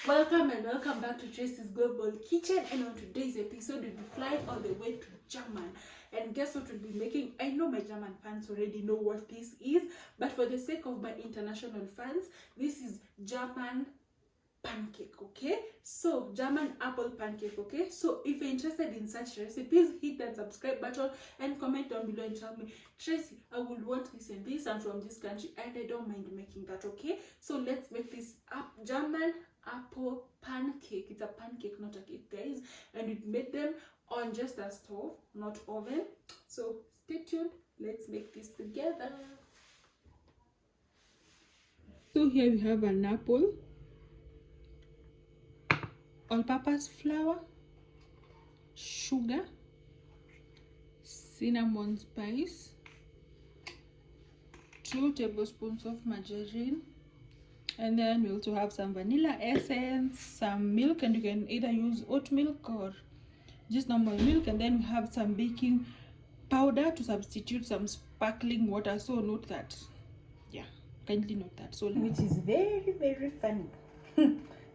Welcome and welcome back to Tracy's Global Kitchen, and on today's episode we'll be flying all the way to German. And guess what we'll be making? I know my German fans already know what this is, but for the sake of my international fans, this is German pancake, okay? So German apple pancake, okay? So if you're interested in such recipes, hit that subscribe button and comment down below and tell me, Tracy, I would want this and this, I'm from this country and I don't mind making that, okay? So let's make this German apple pancake. It's a pancake, not a cake, guys, and we made them on just a stove, not oven. So stay tuned, let's make this together. So here we have an apple, all-purpose flour, sugar, cinnamon spice, 2 tablespoons of margarine, and then we also have some vanilla essence, some milk, and you can either use oat milk or just normal milk, and then we have some baking powder to substitute some sparkling water. So note that, yeah, kindly note that. So which is very, very funny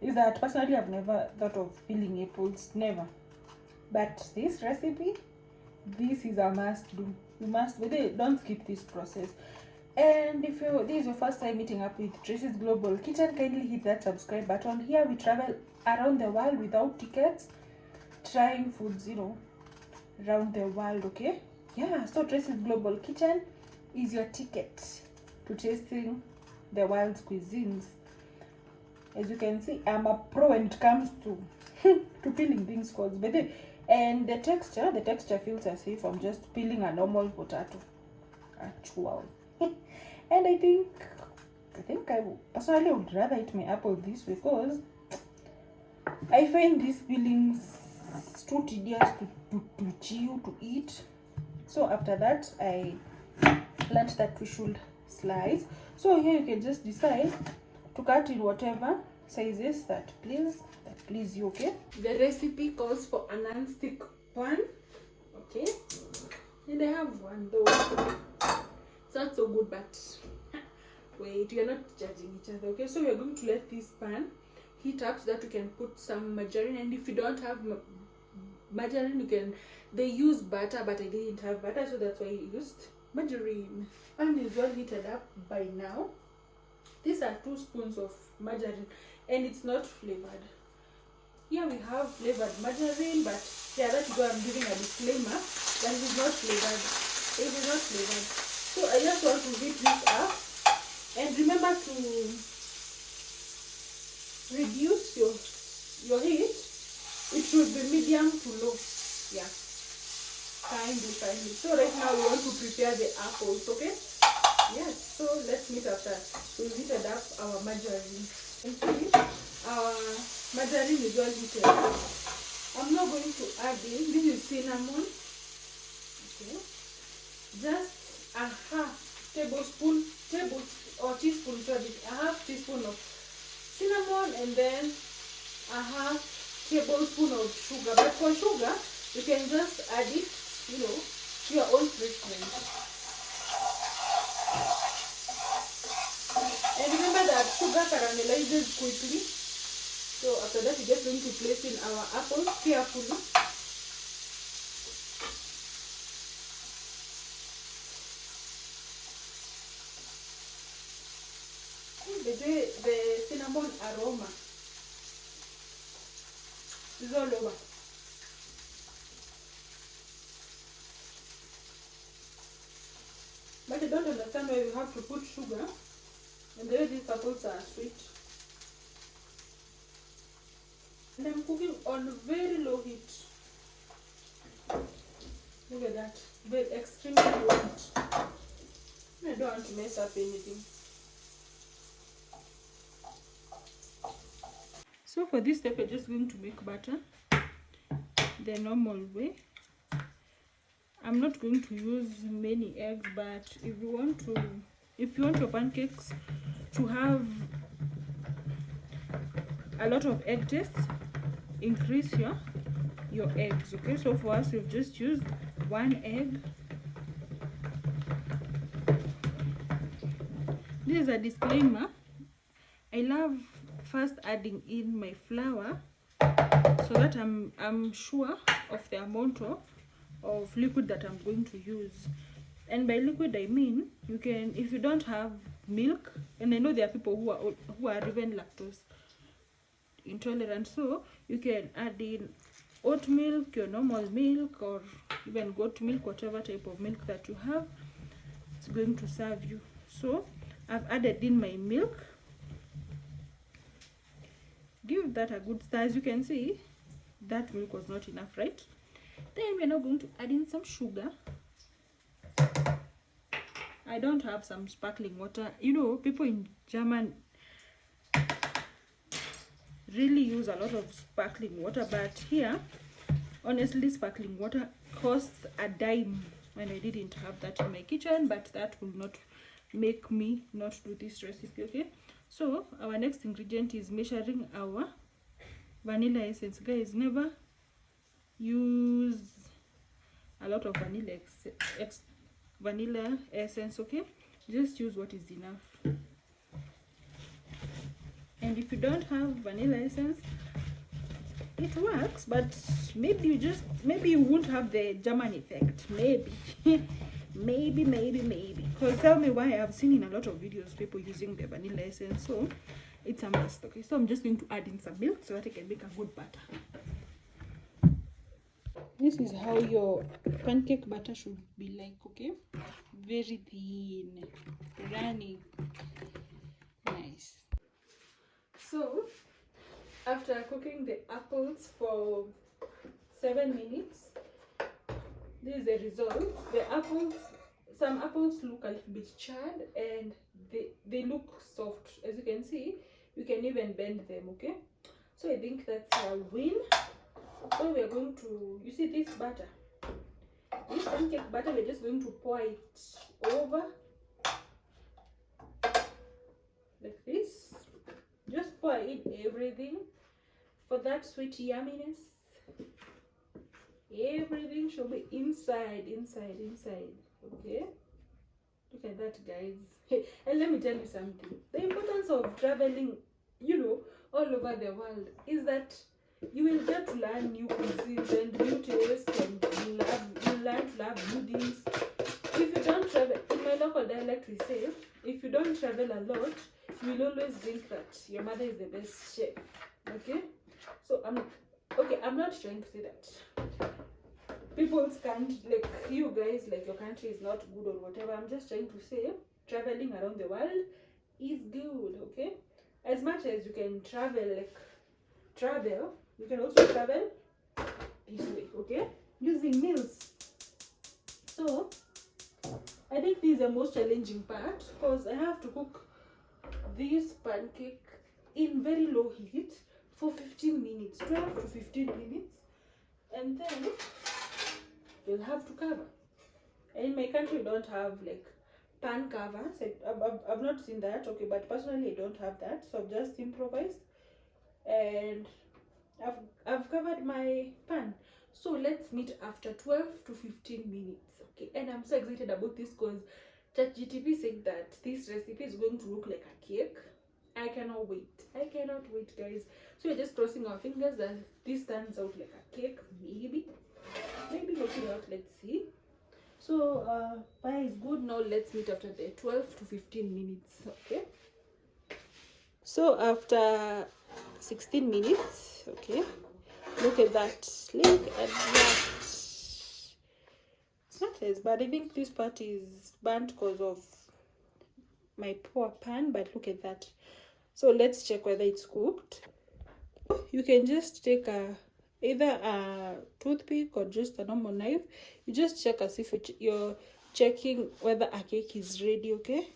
is that personally I've never thought of peeling apples, never. But this recipe, this is a must do. You must, don't skip this process. And if this is your first time meeting up with Tracy's Global Kitchen, kindly hit that subscribe button. Here we travel around the world without tickets, trying foods, around the world, okay? Yeah, so Tracy's Global Kitchen is your ticket to tasting the world's cuisines. As you can see, I'm a pro when it comes to to peeling things, cause and the texture feels as if I'm just peeling a normal potato, actual. And I think I personally would rather eat my apple this way, because I find these peelings too tedious to chew, to eat. So after that, I learned that we should slice. So here you can just decide to cut in whatever sizes that please you, okay? The recipe calls for a non-stick pan, okay? And I have one though. It's not so good, but wait, we are not judging each other, okay? So we are going to let this pan heat up so that we can put some margarine. And if you don't have margarine, you can, they use butter, but I didn't have butter, so that's why I used margarine. And is well heated up by now. These are 2 spoons of margarine, and it's not flavored. Here we have flavored margarine, but yeah, that is why I'm giving a disclaimer that it is not flavored. It is not flavored. So I just want to heat this up, and remember to reduce your heat. It should be medium to low. Yeah, kindly. So right now we want to prepare the apples, okay? Yes, so let's meet after we heated up our margarine. And see, our margarine is well heated. I'm not going to add in, this is cinnamon, okay? Just a half teaspoon of cinnamon, and then a half tablespoon of sugar. But for sugar, you can just add it, to your own preference. And remember that sugar caramelizes quickly. So after that, we're just going to place in our apples carefully. The cinnamon aroma is all over. But I don't understand why you have to put sugar, and the way these apples are sweet. And I'm cooking on very low heat. Look at that, very extremely low heat. I don't want to mess up anything. So for this step, we're just going to make butter the normal way. I'm not going to use many eggs, but if you want your pancakes to have a lot of egg taste, increase your eggs, okay? So for us, we've just used 1 egg. This is a disclaimer. I love first adding in my flour so that I'm sure of the amount of liquid that I'm going to use. And by liquid I mean, you can, if you don't have milk, and I know there are people who are even lactose intolerant, so you can add in oat milk, your normal milk, or even goat milk, whatever type of milk that you have, it's going to serve you. So I've added in my milk. Give that a good stir. As you can see, that milk was not enough, right? Then we're now going to add in some sugar. I don't have some sparkling water. You know, people in German really use a lot of sparkling water, but here, honestly, sparkling water costs a dime, and I didn't have that in my kitchen, but that will not make me not do this recipe. Okay, so our next ingredient is measuring our vanilla essence. Guys, never use a lot of vanilla essence, okay? Just use what is enough. And if you don't have vanilla essence, it works, but maybe you won't have the German effect. Maybe maybe because tell me why. I've seen in a lot of videos people using the vanilla essence, so it's a must. Okay, so I'm just going to add in some milk so that I can make a good batter. This is how your pancake batter should be like, okay? Very thin, runny, nice. So after cooking the apples for 7 minutes, this is the result. The apples, some apples look a little bit charred and they look soft. As you can see, you can even bend them, okay? So I think that's a win. So we are going to, you see this batter, this pancake batter, we're just going to pour it over like this. Just pour in everything for that sweet yumminess. Everything should be inside. Okay, look at that, guys. And let me tell you something. The importance of traveling, you know, all over the world is that you will get to learn new cuisines and new tastes, and you learn to love new things. If you don't travel, in my local dialect we say, if you don't travel a lot, you will always think that your mother is the best chef. Okay, so I'm not trying to say that people can't, like, you guys, like, your country is not good or whatever. I'm just trying to say traveling around the world is good. Okay, as much as you can travel, you can also travel this way, okay, using meals. So I think this is the most challenging part, because I have to cook this pancake in very low heat for 15 minutes, 12 to 15 minutes, and then you'll have to cover. And in my country we don't have like pan covers. I've not seen that, okay, but personally I don't have that, so I've just improvised and I've covered my pan. So let's meet after 12 to 15 minutes, okay? And I'm so excited about this because ChatGPT said that this recipe is going to look like a cake. I cannot wait, guys. So we're just crossing our fingers that this turns out like a cake. Maybe make it out, let's see. So fire is good. Now let's meet after the 12 to 15 minutes, okay? So after 16 minutes, okay, look at that, it's not as bad. I think this part is burnt because of my poor pan, but look at that. So let's check whether it's cooked. You can just take either a toothpick or just a normal knife. You just check as if you're checking whether a cake is ready, okay?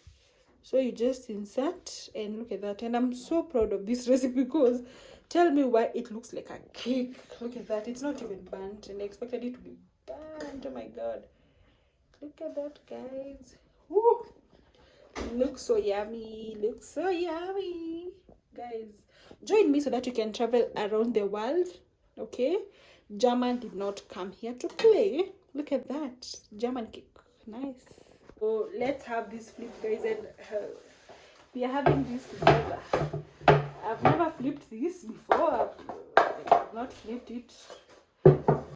So you just insert, and look at that. And I'm so proud of this recipe because tell me why it looks like a cake. Look at that. It's not even burnt, and I expected it to be burnt. Oh my god. Look at that, guys. Woo! Looks so yummy. Guys, join me so that you can travel around the world, okay? German did not come here to play. Look at that. German cake. Nice. So let's have this flip, guys, and we are having this together. I've never flipped this before. I've not flipped it.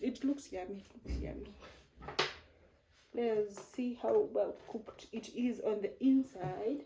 It looks yummy. It looks yummy. Let's see how well cooked it is on the inside.